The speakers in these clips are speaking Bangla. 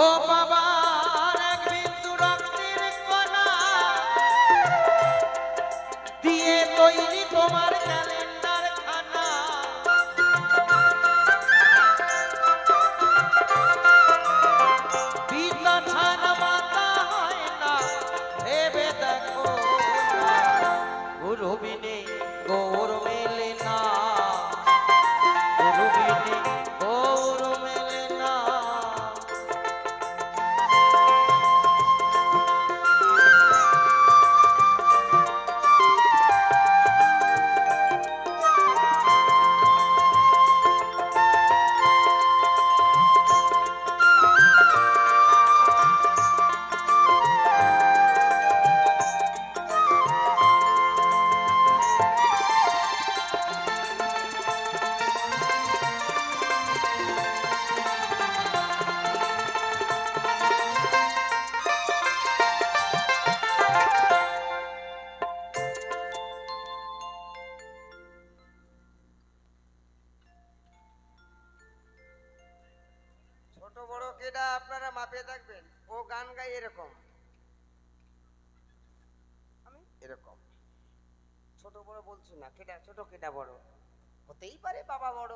ও বাবার এক বিন্দু রক্তের কণা দিয়ে তৈরি তোমার ক্যালেন্ডার খানা। বিদ্যা ছাড়া মাতা হয় না ভেবে দেখো না, গুরু বিনে গৌর মেলে না, গুরু বিনে গৌর মেলে না। ছোট বড় কেডা আপনারা মাপে থাকবেন। ও গান গাই এরকম, আমি এরকম। ছোট বড় বলছি না, কেডা ছোট কেডা বড় হতেই পারে, বাবা বড়।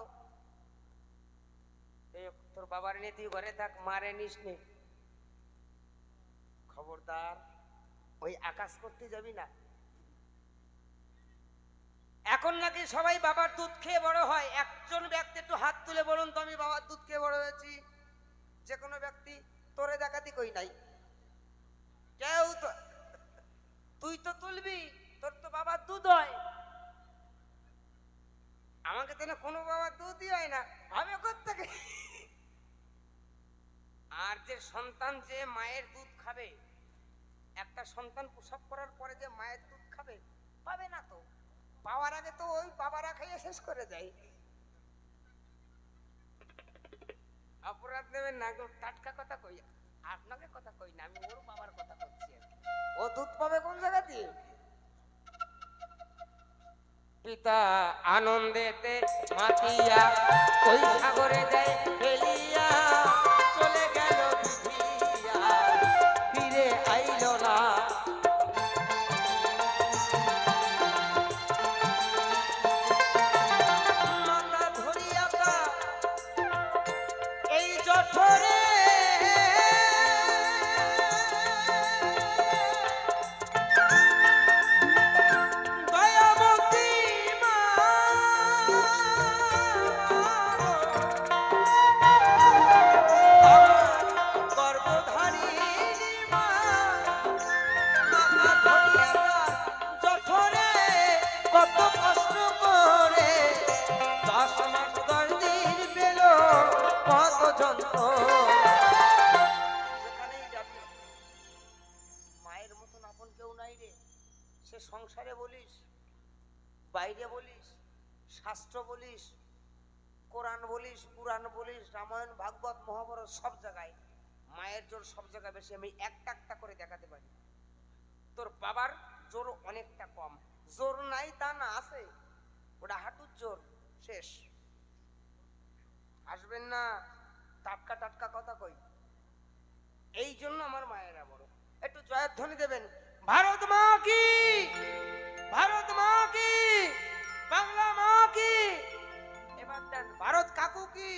তোর বাবার নিয়ে তুই ঘরে থাক, মারে নিস নে, খবরদার ওই আকাশ করতে যাবি না। এখন নাকি সবাই বাবার দুধ খেয়ে বড় হয়। একজন ব্যক্তি একটু হাত তুলে বলুন তো, আমি বাবার দুধ খেয়ে বড় হয়েছি? যে কোনো ব্যক্তি, তোরে দেখাতি কই নাই কেউ তো। তুই তো তুলবি, তোর তো বাবার দুধ হয়। আমাকে তো না কোনো বাবার দুধই হয় না, আমি কোত্থেকে? আর যে সন্তান যে মায়ের দুধ খাবে, একটা সন্তান প্রসব করার পরে যে মায়ের দুধ খাবে, পাবে না তো। পাওয়ার আগে তো ওই বাবারা খাইয়ে শেষ করে যায়। অপরাধ নেবেন না, টাটকা কথা কই, আপনাকে কথা কই না, আমি ওর বাবার কথা বলছি। ও দুধ পাবে কোন জায়গা দিয়ে? পিতা আনন্দেতে মাতিয়া ওই সাগরে যায় ফেলিয়া, চলে গেল বিধিয়া, ফিরে আইল না। মাতা ধরিয়াতা এই জঠরে সংসারে বলিস, বাইরে বলিস, শাস্ত্র বলিস, কোরআন বলিস, পুরাণ বলিস, রামায়ণ ভাগবত মহাভারত, সব জায়গায় মায়ের জোর সব জায়গায় বেশি। আমি একটা একটা করে দেখাতে পারি। তোর বাবার জোর অনেকটা কম। জোর নাই তা না, আছে, ওটা হাঁটুর জোর, শেষ। আসবেন না, টাটকা টাটকা কথা কই। এই জন্য আমার মায়েরা বড়। একটু জয়ধ্বনি দেবেন। ভারত মা কি, ভারত মা কি, বাংলা মা কি। এবার দেন ভারত কাকু কি,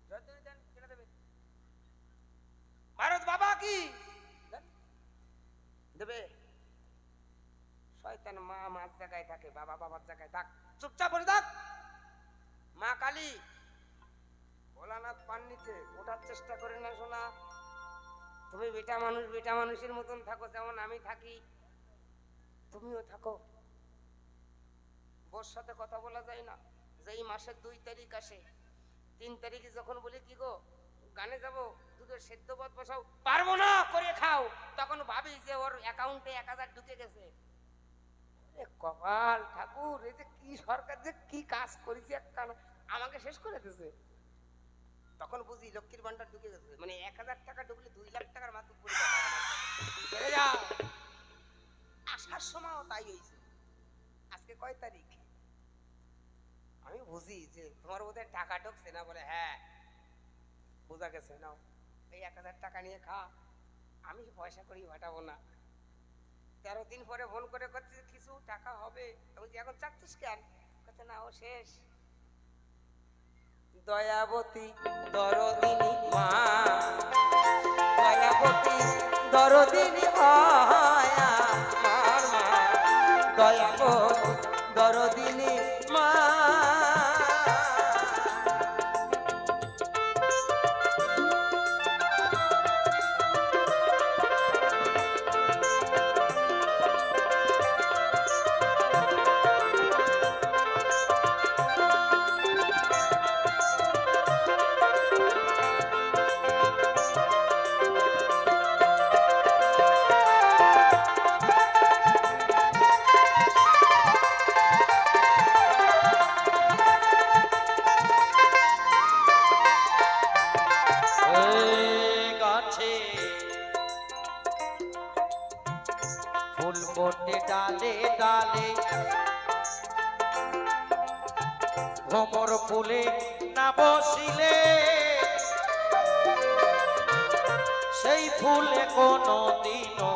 জয়ধ্বনি দেন, কেটে দেবে। ভারত বাবা কি দেবে। শয়তান মা মার জায়গায় থাকে, বাবা বাবার জায়গায় থাক, চুপচাপ বলে থাক। মা কালী, ভোলানাথ পান নিচে ওঠার চেষ্টা করে না শোনা। তুমি বেটা মানুষ, বেটা মানুষের মতন থাকো, যেমন আমি থাকি তুমিও থাকো। বোর সাথে কথা বলা যায় না। যেই মাসের 2 তারিখ আসে, 3 তারিখে যখন বলি কি গো গানে যাব, দুধের সেদ্ধ ভাত বসাও, পারবো না করে খাও, তখন ভাবি যে ওর অ্যাকাউন্টে 1000 ঢুকে গেছে। কপাল ঠাকুর, এই যে কি সরকার যে কি কাজ করেছে, একটা আমাকে শেষ করে দিয়েছে। তখন বুঝি লক্ষ্মীর ভান্ডার ঢুকে গেছে, মানে 1000 টাকা ঢুকলে 2 লাখ টাকার মাত্র চলে যাও। আসার সময়ও তাই হয়েছে। আজকে কয় তারিখ? আমি বুঝি যে তোমার বোধহয় টাকা ঢুকছে না, বলে হ্যাঁ বোঝা গেছে, নাও ওই 1000 টাকা নিয়ে খা, আমি পয়সা করি পাঠাবো না। 13 দিন পরে ফোন করে করছে কিছু টাকা হবে, আমি এখন চাচ্ছিস কেন, কথা না ও শেষ। দয়াবতী দরদিনী মা, দয়াবতী দরদিনী মায়া আমার মা, দয়াবতী দরদিনী মা। ফুল ফোটে ডালে ডালে, ভ্রমর ফুলে না বসিলে সেই ফুলে কোনো দিনও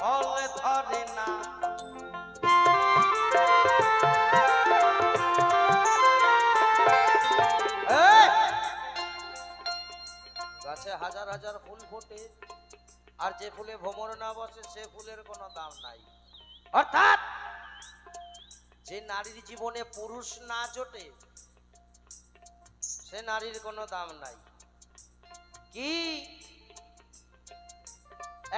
ফল ধরে না। গাছে হাজার হাজার ফুল ফোটে, আর যে ফুলে ভ্রমর না বসে সে ফুলের কোনো দাম নাই। অর্থাৎ যে নারীর জীবনে পুরুষ না জোটে সে নারীর কোনো দাম নাই। কি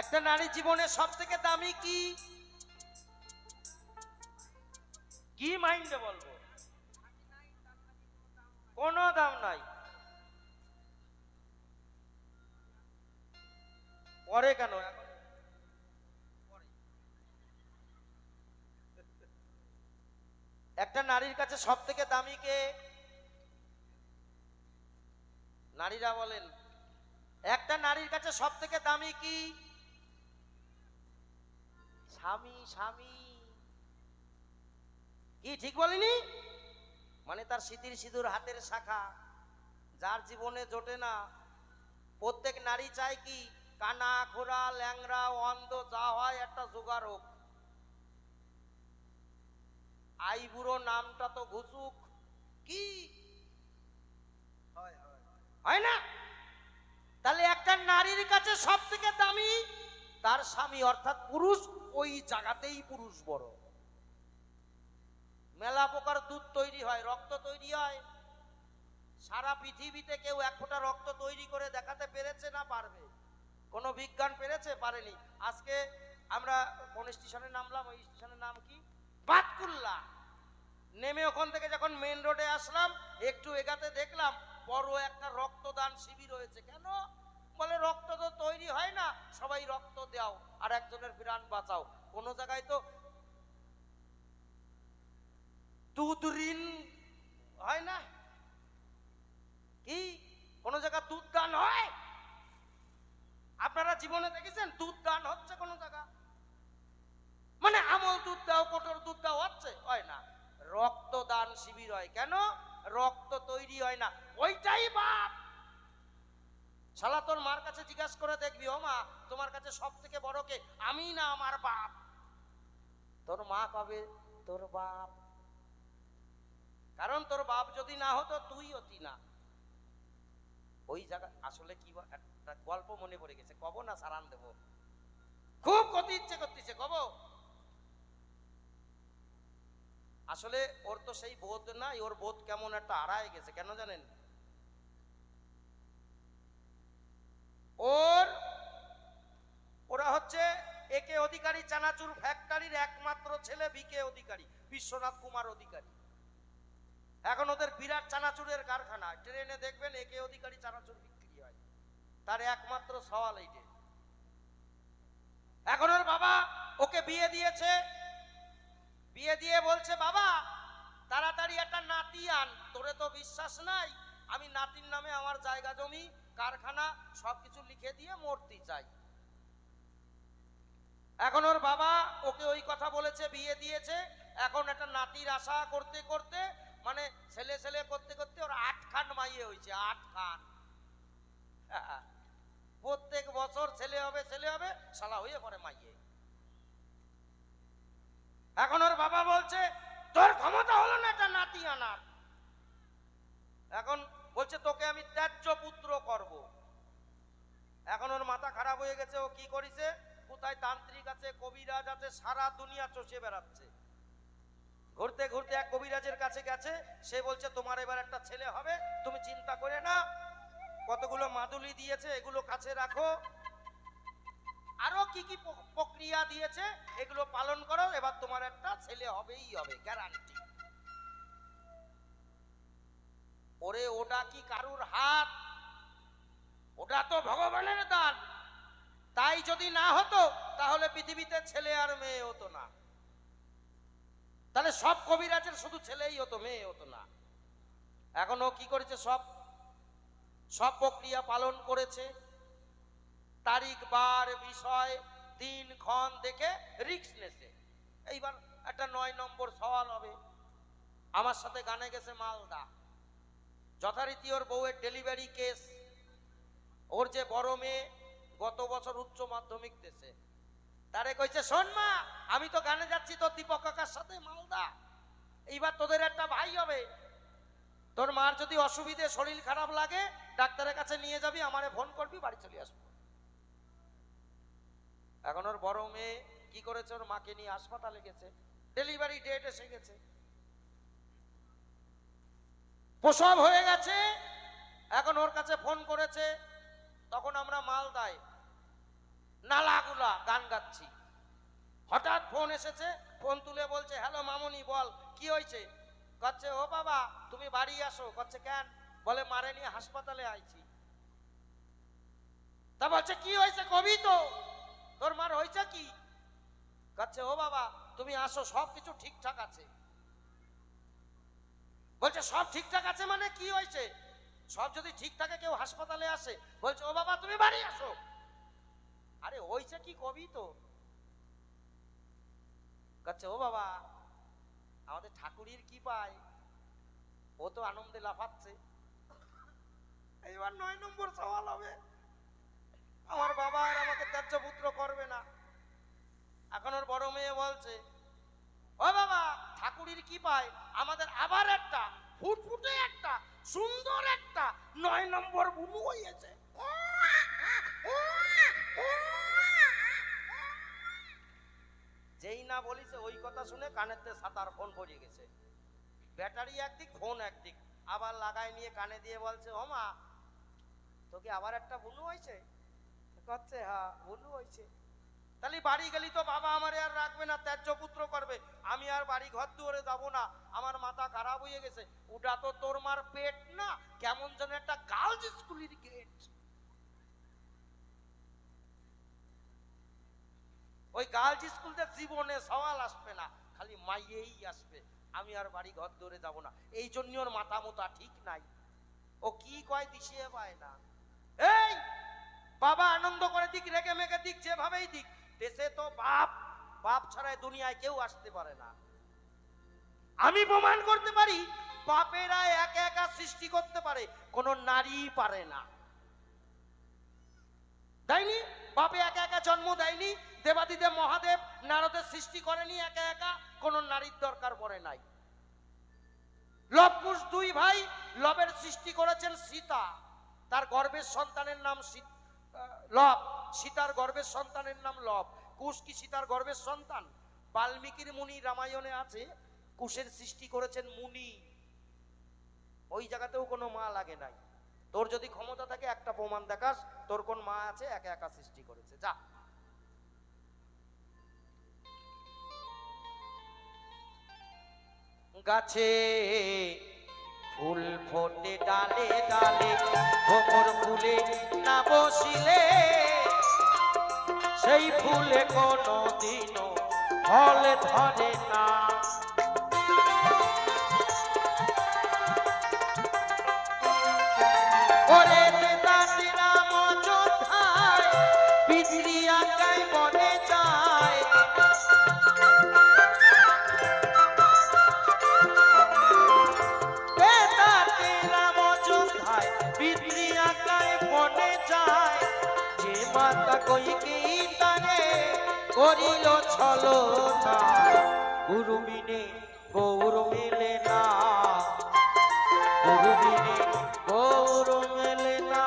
একটা নারীর জীবনে সব থেকে দামি কি, কি মাইন্ডে বলবো, কোনো দাম নাই। পরে কেন, একটা নারীর কাছে সব থেকে দামি কে? নারীরা বলেন একটা নারীর কাছে সব থেকে দামি কি? স্বামী। স্বামী কি ঠিক বলিনি? মানে তার সিঁথির সিঁদুর হাতের শাখা। যার জীবনে জোটে না, প্রত্যেক নারী চায় কি কানা খোরা ল্যাংরা অন্ধ যা হয় একটা জোগাড় হোক, আই বুড়ো নামটা তো ঘুচুক, কি হয় না? তাহলে একটা নারীর কাছে সব থেকে দামি তার স্বামী অর্থাৎ পুরুষ। ওই জায়গাতেই পুরুষ বড়। মেলা প্রকার দুধ তৈরি হয়, রক্ত তৈরি হয়। সারা পৃথিবীতে কেউ এক ফোঁটা রক্ত তৈরি করে দেখাতে পেরেছে না পারবে? কোন বিজ্ঞান পেরেছে? পারেনি। আজকে আমরা কোন স্টেশনে নামলাম, ওই স্টেশনের নাম কি, বাতকুল্লা। নেমে ওখান থেকে যখন মেন রোডে আসলাম, একটু এগাতে দেখলাম বড় একটা রক্তদান শিবির হয়েছে। কেন? বলে রক্ত তো তৈরি হয় না, সবাই রক্ত দাও আর একজনের প্রাণ বাঁচাও। কোন জায়গায় তো দুধ ঋণ হয় না, কি কোন জায়গায় দুধ দান হয়? আপনারা জীবনে দেখেছেন দুধ দান হচ্ছে কোন জায়গা? মানে আমল দুধ দাও, কঠোর দুধ দাও হচ্ছে? হয় না। রক্তদান শিবির হয়। কেন? রক্ত তৈরি হয় না। ওইটাই বাপ। শালা তোর মার কাছে জিজ্ঞাসা করে দেখবি, ও মা তোমার কাছে সব থেকে বড় কে? আমি না আমার বাপ। তোর মা কবে? তোর বাপ। কারণ তোর বাপ যদি না হতো তুই হতি না। ওই জায়গা আসলে কি একটা গল্প মনে পড়ে গেছে, কব না সারান দেব? খুব কত ইচ্ছে করতেছে, কব। আসলে ওর তো সেই বোধ নাই, ওর বোধ কেমন একটা হারায় গেছে। কেন জানেন? ওরা হচ্ছে একে অধিকারী চানাচুর ফ্যাক্টরির একমাত্র ছেলে বিকে অধিকারী, বিশ্বনাথ কুমার অধিকারী। এখন ওদের বিরাট চানাচুরের কারখানা। ট্রেনে দেখবেন একে অধিকারী চানাচুর বিক্রি হয়, তার একমাত্র সওয়াল এইটে। এখন ওর বাবা ওকে বিয়ে দিয়েছে, বিয়ে দিয়ে বলছে বাবা তাড়াতাড়ি একটা নাতি আন। তোরে তো বিশ্বাস নাই, আমি নাতির নামে আমার জায়গা জমি কারখানা সবকিছু লিখে দিয়ে মরতে চাই। এখন ওর বাবা ওকে ওই কথা বলেছে, বিয়ে দিয়েছে। এখন একটা নাতির আশা করতে করতে, মানে ছেলে ছেলে করতে করতে ওর 8 খান মাইয়ে হয়েছে। 8 খান। প্রত্যেক বছর ছেলে হবে ছেলে হবে, শালা হয়ে পড়ে মাইয়ে। এখন ওর বাবা বলছে তোর ক্ষমতা হলো না একটা নাতি আনার, এখন বলছে তোকে আমি ত্যায্য পুত্র করব। এখন ওর মাথা খারাপ হয়ে গেছে, ও কি করেছে, কোথায় তান্ত্রিক আছে কবিরাজ আছে সারা দুনিয়া চষে বেড়াচ্ছে। ঘুরতে ঘুরতে এক কবিরাজের কাছে গেছে, সে বলছে তোমার এবার একটা ছেলে হবে, তুমি চিন্তা করে না, কতগুলো মাদুলি দিয়েছে এগুলো কাছে রাখো, আরো কি কি প্রক্রিয়া দিয়েছে এগুলো পালন করো, এবার তোমার একটা ছেলে হবেই হবে, গ্যারান্টি। ওরে ওটা কি কারুর হাত, ওটা তো ভগবানের দান। তাই যদি না হতো তাহলে পৃথিবীতে ছেলে আর মেয়ে হতো না, তাহলে সব কবিরাজের শুধু ছেলেই হতো, মেয়ে হতো না। এখন ও কি করেছে, সব সব প্রক্রিয়া পালন করেছে, তারিখ বার বিষয় দিন ক্ষণ দেখে রিস্ক নেছে। এইবার একটা 9 নম্বর সওয়াল হবে। আমার সাথে গানে গেছে মালদা, যথারীতি ওর বউয়ের ডেলিভারি কেস। ওর যে বড় মেয়ে গত বছর উচ্চ মাধ্যমিক দিয়েছে, তারে কইছে শোন মা আমি তো গানে যাচ্ছি তোর দীপক কাকার সাথে মালদা, এইবার তোদের একটা ভাই হবে, তোর মার যদি অসুবিধে শরীর খারাপ লাগে ডাক্তারের কাছে নিয়ে যাবি, আমারে ফোন করবি, বাড়ি চলে আসবো। এখন ওর বড় মেয়ে কি করেছে, ওর মাকে নিয়ে হাসপাতালে গেছে, ডেলিভারি ডেট এসে গেছে, প্রসব হয়ে গেছে। এখন ওর কাছে ফোন করেছে, তখন আমরা মালদায় নালাগুলা গান গাচ্ছি, হঠাৎ ফোন এসেছে, ফোন তুলে বলছে হ্যালো মামুনি বল কি হয়েছে, কচ্ছে ও বাবা তুমি বাড়ি আসো, কচ্ছে কেন, বলে মারে নিয়ে হাসপাতালে আইছি। তা বলছে কি হয়েছে কবি তো, তোর মার হয়েছে কি, কচ্ছে ও বাবা তুমি আসো সব কিছু ঠিকঠাক আছে। বলছে সব ঠিকঠাক আছে মানে কি হয়েছে, সব যদি ঠিক থাকে কেউ হাসপাতালে আসে, বলছে ও বাবা তুমি বাড়ি আসো। আরে হয়েছে কি কবি তো, কচ্ছে ও বাবা আমাদের ঠাকুরির কি পায়, ও তো আনন্দে লাফাচ্ছে। এইবার 9 নম্বর সওয়াল হবে, আমার বাবা আর আমাকে ত্যায্য পুত্র করবে না। এখন ওর বড় মেয়ে বলছে ও বাবা ঠাকুরির কি পায়, আমাদের আবার একটা ফুটফুটে একটা সুন্দর একটা 9 নম্বর বুনু হয়েছে। যেই না বলিছে ওই কথা শুনে কানেতে সাতার ফোন পড়ে গেছে, ব্যাটারি একদিক ফোন একদিক, আবার লাগাই নিয়ে কানে দিয়ে বলছে ও মা তোকে আবার একটা বুনু হয়েছে, করছে হ্যাঁ বুনু হয়েছে। তাহলে বাড়ি গেলি তো বাবা আমারে আর রাখবে না, ত্যায্য পুত্র করবে, আমি আর বাড়ি ঘর দুয়ারে যাবো না, আমার মাথা খারাপ হয়ে গেছে। ওটা তো তোর মার পেট না, কেমন যেন একটা গার্লস স্কুলের গেট, ওই গার্লস স্কুলতে জীবনে সওয়াল আসবে না, খালি মাইয়েই আসবে, আমি আর বাড়ি ঘর দৌড়ে যাব না। এই জন্য ওর মাথা মোতা ঠিক নাই, ও কি কয় দিশিয়ে পায় না। এই বাবা আনন্দ করে দিক রেগে মেগে দিক যেভাবেই দিক, দেশে তো বাপ বাপ ছাড়াই দুনিয়ায় কেউ আসতে পারে না। আমি প্রমাণ করতে পারি বাপেরা একা একা সৃষ্টি করতে পারে, কোন নারী পারে না। দেয়নি, বাপে একা একা জন্ম দেয়নি, দেবাদিদেব মহাদেব নারদের সৃষ্টি করেনি একা একা, কোন নারীর দরকার পড়ে নাই। লব কুশ 2 ভাই, লবের সৃষ্টি করেছেন সীতা, তার গর্ভের সন্তানের নাম লব, সীতার গর্ভের সন্তানের নাম লব। কুশ কি সীতার গর্ভের সন্তান? বাল্মীকির মুনি রামায়ণে আছে কুশের সৃষ্টি করেছেন মুনি, ওই জায়গাতেও কোনো মা লাগে নাই। তোর যদি ক্ষমতা থাকে একটা প্রমাণ দেখাস তোর কোন মা আছে একা একা সৃষ্টি করেছে, যা। গাছে ফুল ফোটে ডালে ডালে, ভোমর ফুলে না বসিলে সেই ফুলে কোনো দিনও ফল ধরে না। ওরে তেরা মযোধ্যায় পিতৃ আজ্ঞায় বনে যায়, মাতা কইকি তারে করিল ছলনা, গুরু বিনে গৌর মেলে না, গুরু বিনে গৌর মেলে না।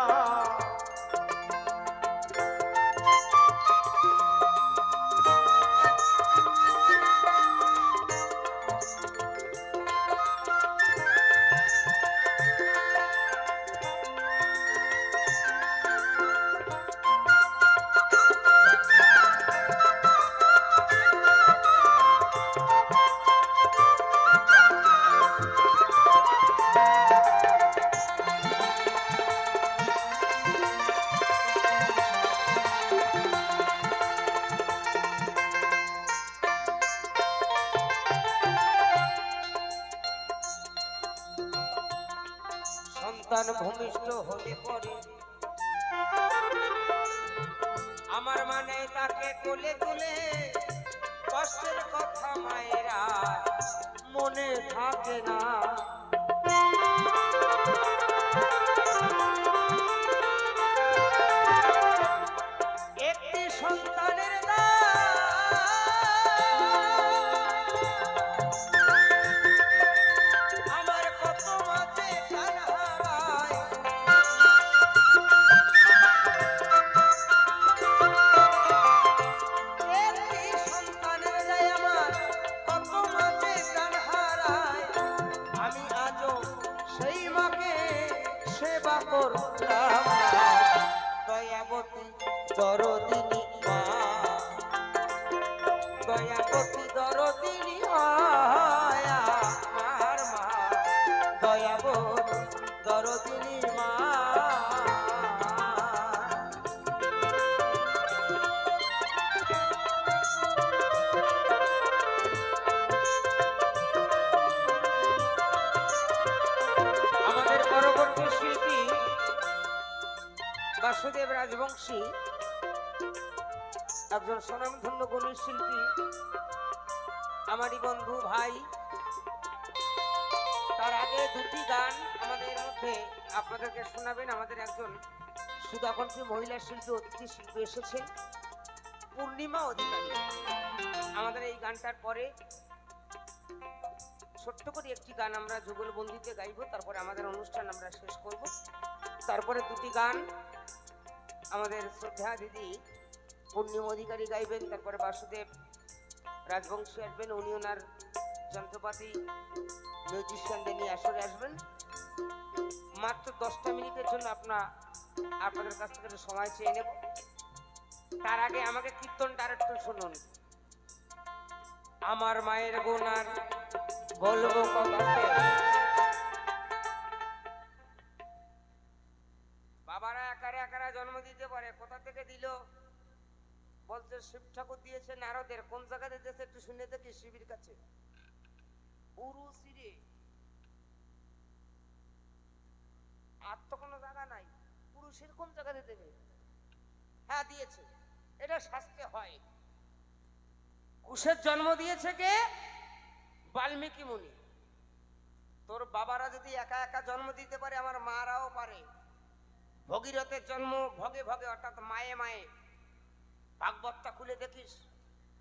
সন্তান ভূমিষ্ঠ হলে পরে আমার মানে তাকে কোলে তুলে, কষ্টের কথা মায়েরা মনে থাকে না। একটি সন্তানের আমার কত মাঝে প্রাণ হারায়, একটি সন্তানের দায় আমার কত মাঝে প্রাণ হারায়। আমি আজও সেই মাকে সেবা করলাম না। দয়াবতী দরদিনী মা, দয়াবতী দরদিনী হয় আমার মা, দয়াবতী দরদিনী মা। আমাদের পরবর্তী শিল্পী বাসুদেব রাজবংশী একজন স্বনামধন্য গুণী শিল্পী, আমারই বন্ধু ভাই। তার আগে দুটি গান আমাদের মধ্যে আপনাদেরকে শোনাবেন। আমাদের একজন সুধাকণ্ঠী মহিলা শিল্পী, অতিথি শিল্পী এসেছেন, পূর্ণিমা অধিকারী। আমাদের এই গানটার পরে ছোট্ট করে একটি গান আমরা যুগলবন্দিতে গাইব, তারপরে আমাদের অনুষ্ঠান আমরা শেষ করব। তারপরে দুটি গান আমাদের শ্রদ্ধা দিদি পূর্ণিমা অধিকারী গাইবেন, তারপরে বাসুদেব রাজবংশী আসবেন, উনি ওনার যন্ত্রপাতি মিউজিশিয়ানদের নিয়ে আসরে আসবেন। মাত্র 10টা মিনিটের জন্য আপনাদের কাছ থেকে সময় চেয়ে নেব। তার আগে আমাকে কীর্তনটা আরেকটু শুনুন। আমার মায়ের গুণার বলবো কথা, বাবারা একারা একারা জন্ম দিতে পারে, কোথা থেকে দিল বলছে শিব ঠাকুর দিয়েছে নারদের। কোন জায়গাতে দিয়েছে একটু শুনে দেখি, শিবের কাছে উরুসিরে, আর তো কোনো জায়গা নাই। পুরুষের কোন জায়গাতে দেবে? হ্যাঁ দিয়েছে, এটা শাস্ত্রে হয়। কুশের জন্ম দিয়েছে কে? বাল্মীকি মুনি। তোর বাবারা যদি একা একা জন্ম দিতে পারে, আমার মারাও পারে। ভগীরথের জন্ম ভগে ভগে, অর্থাৎ মায়ে মায়ে। ভাগবতটা খুলে দেখিস,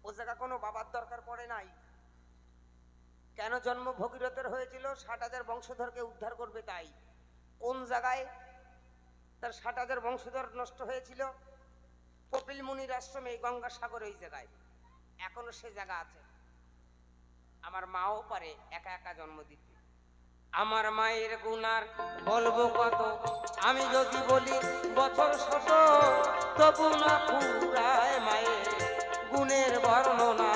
ও জায়গা কোনো বাবার দরকার পড়ে নাই। কেন জন্ম ভগীরথের হয়েছিল? 60,000 বংশধরকে উদ্ধার করবে তাই। কোন জায়গায় তার 60,000 বংশধর নষ্ট হয়েছিল? কপিল মুনির আশ্রমে, গঙ্গাসাগর, ওই জায়গায় এখনো সে জায়গা আছে। আমার মাও পারে একা একা জন্ম দিতে। আমার মায়ের গুণার বলবো কত, আমি যদি বলি বছর শত, তবু না ফুরায় মায়ের গুণের বর্ণনা।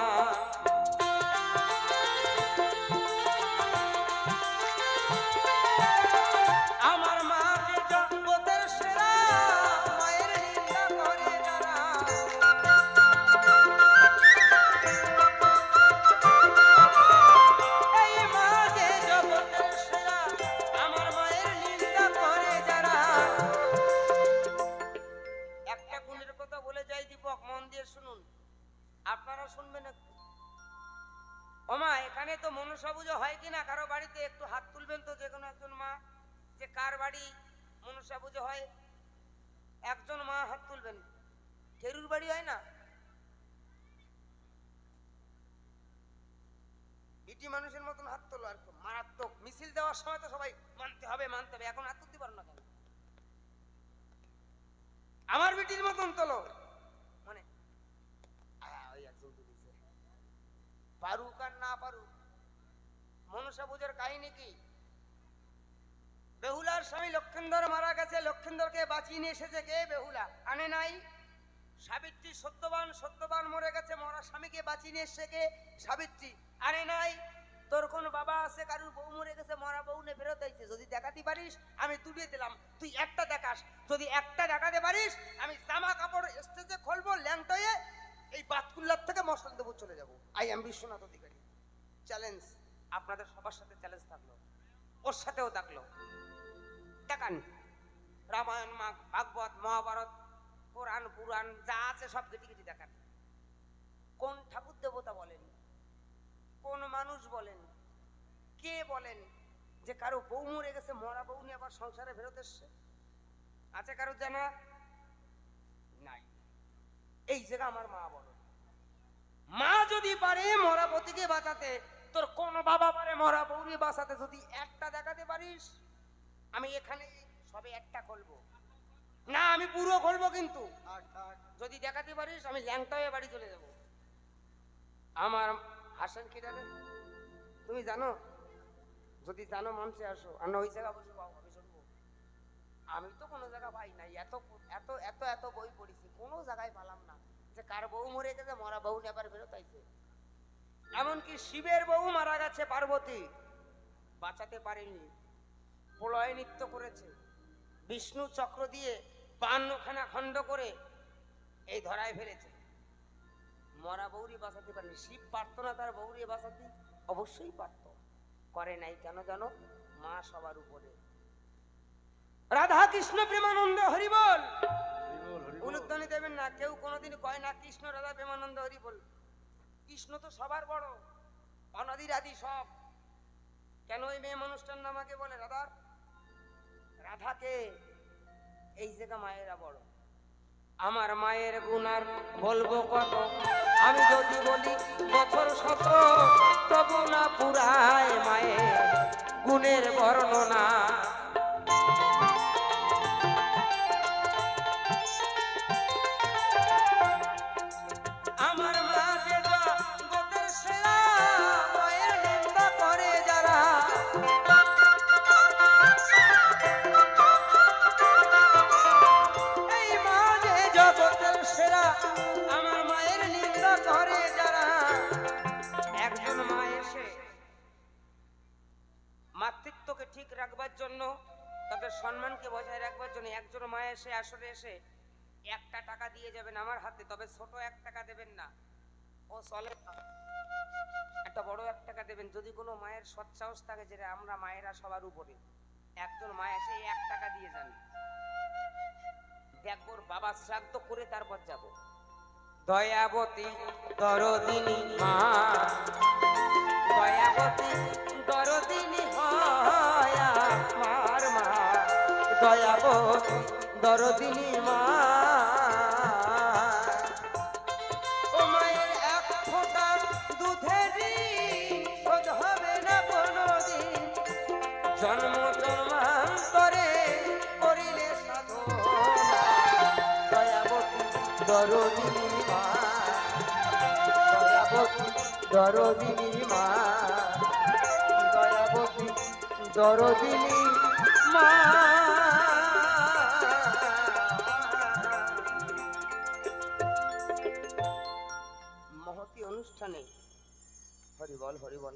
আমার মা যে জগতের সেরা, মায়ের নিন্দা করে যারা। এই মা যে জগতের সেরা, আমার মায়ের নিন্দা করে যারা। একটা গুণের কথা বলে যাই দীপক, মন দিয়ে শুনুন, আপনারা শুনবেন একটু। ওমা, এখানে তো মনসা পুজো হয় কিনা কারো বাড়িতে? একটু হাত তুলবেন তো, যে কোনো একজন মা, যে কার বাড়ি মনসা পুজো হয়। একজন মা হাত তুলবেন। ঠেরুর বাড়ি হয় না? ইটি মানুষের মতন হাত তোলো, আর কি মারাত্মক। মিছিল দেওয়ার সময় তো সবাই মানতে হবে মানতে হবে, এখন হাত তুলতে পারো না কেন? আমার বিটির মতন তোলো, মানে ওই একজন তুলেছে, পারুক আর না পারুক। মনসা পুজোর কাহিনী কি? বেহুলার স্বামী লক্ষেন্দর মারা গেছে, লক্ষেন্দরকে বাঁচিয়ে নিয়ে এসেছে কে? বেহুলা আনে নাই। সাবিত্রী সত্যবান মরে গেছে, মরা স্বামীকে বাঁচিয়ে নিয়ে এসেছে কে? সাবিত্রী আনে নাই। তোর কোন বাবা আছে, কারুর বউ মরে গেছে, মরা বউ নে ফেরত আইছে, যদি দেখাতে পারিস আমি তুলিয়ে দিলাম, তুই একটা দেখাস। যদি একটা দেখাতে পারিস আমি জামা কাপড় স্টেজে খুলবো, ল্যাংটয়ে এই বাতকুল্লার থেকে মশাল দেবো, চলে যাবো। I am Biswanath Adhikari. Challenge, আপনাদের সবার সাথে চ্যালেঞ্জ থাকলো, ওর সাথেও থাকলো। দেখান রামায়ণ, ভাগবত, মহাভারত, কোরআন, পুরাণ যা আছে সব কেটে কেটে দেখান। কোন ঠাকুর দেবতা বলেন, কোন মানুষ বলেন, কে বলেন যে কারো বউ মরে গেছে, মরা বউ নিয়ে আবার সংসারে ফেরত এসছে? আছে কারো জানা? নাই। এই জায়গা আমার মা বলো, মা যদি পারে মরা পতিকে বাঁচাতে, তোর কোন বাবা পারে মরা বউকে বাঁচাতে? যদি একটা দেখাতে পারিস আমি এখানে সবে একটা খুলবো না, আমি পুরো খুলবো। কিন্তু যদি দেখাতে পারিস আমি ল্যাংটা হয়ে বাড়ি চলে যাব। আমার হাসান কি জানে তুমি জানো? যদি জানো মঞ্চে আসো, আর ওই জায়গা বসে পাবো, আমি শুনবো। আমি তো কোনো জায়গা পাই নাই, এত এত এত এত বই পড়েছি, কোনো জায়গায় পেলাম না যে কার বউ মরে গেছে, মরা বউ নেবার ফেরত আইছে। এমনকি শিবের বউ মারা গেছে, পার্বতী বাঁচাতে পারেনি, প্রলয় নৃত্য করেছে, বিষ্ণু চক্র দিয়ে 52খানা খণ্ড করে এই ধরায় ফেলেছে, মরা বৌরি বাঁচাতে পারেনি। শিব পারত না তার বৌরি বাঁচাতে? অবশ্যই পারত, করে নাই। কেন জানো? মা সবার উপরে। রাধা কৃষ্ণ প্রেমানন্দ হরি বল। উলুধ্বনি দেবেন না, কেউ কোনোদিন কয় না কৃষ্ণ রাধা প্রেমানন্দ হরি বল। কৃষ্ণ তো সবার বড়, অনাদির আদি সব। কেন ওই মেয়ে মানুষটার নাম আগে বলে রাধার? রাধাকে এই জায়গা মায়েরা বড়। আমার মায়ের গুণার বলবো কত, আমি যদি বলি বছর শত, তবু না পুরায় মায়ের গুণের বর্ণনা। আমার মা যে জগতের সেরা, মায়ের নিন্দা করে যারা, এই মা যে জগতের সেরা, আমার মায়ের নিন্দা করে যারা। একজন মা এসে মাতৃত্বকে ঠিক রাখবার জন্য, তাদের সম্মানকে বজায় রাখবার জন্য, একজন মা এসে আসলে এসে একটা টাকা দিয়ে যাবেন আমার হাতে, তবে ছোট 1 টাকা দেবেন না, ও চলে না। একটা বড় 1 টাকা দেবেন। যদি কোনো মায়ের সৎসাহস থাকে, যেটা আমরা মায়েরা সবার উপরে, একজন মা এসে 1 টাকা দিয়ে যান, দেখবো বাবা শ্রাদ্ধ করে তারপর যাব। দয়াবতী দরদিনী মা, দয়াবতী দরদিনী হয় আমার মা, দয়াবতী দরদিনী মা। ও মায়ের 1 ফোঁটা দুধের শোধ হবে না কোনোদিন, জন্ম জন্মান্তরে করিলে সাধনা। দয়াবতী দরদিনী মা, দয়াবতী দরদিনী মা, দয়াবতী দরদিনী মা। মহতি অনুষ্ঠানে হরি বল হরি বল।